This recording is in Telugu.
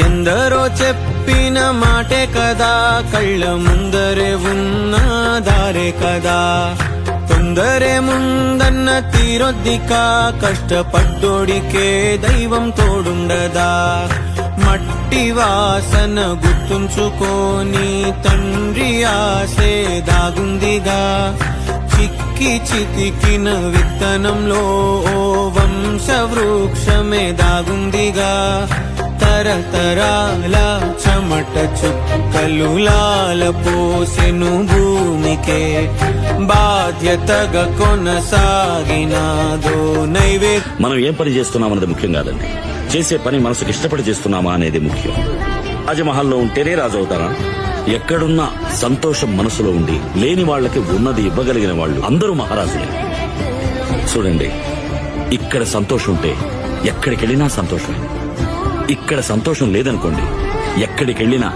ఎందరో చెప్పిన మాటే కదా, కళ్ళ ముందరే ఉన్న దారే కదా. తొందరే ముందన్న తీరొద్దిక, కష్టపడ్డోడికే దైవం తోడుండదా. మట్టి వాసన గుర్తుంచుకోని తండ్రి ఆసే దాగుందిగా. చిక్కి చితికిన విత్తనంలో ఓ వంశ వృక్షమే దాగుందిగా. తరతరాల చెమట చుక్కలు లాల పోసెను భూమికే, బాధ్యతగా కొనసాగినాదో నైవేద్యం. మనం ఏం పని చేస్తున్నామన్నది ముఖ్యం కాదండి, చేసే పని మనసుకు ఇష్టపడి చేస్తున్నామా అనేది ముఖ్యం. రాజమహల్లో ఉంటేనే రాజు అవుతారా? ఎక్కడున్నా సంతోషం మనసులో ఉండి లేని వాళ్లకి ఉన్నది ఇవ్వగలిగిన వాళ్ళు అందరూ మహారాజులే. చూడండి, ఇక్కడ సంతోషం ఉంటే ఎక్కడికెళ్ళినా సంతోషమే. ఇక్కడ సంతోషం లేదనుకోండి, ఎక్కడికెళ్ళినా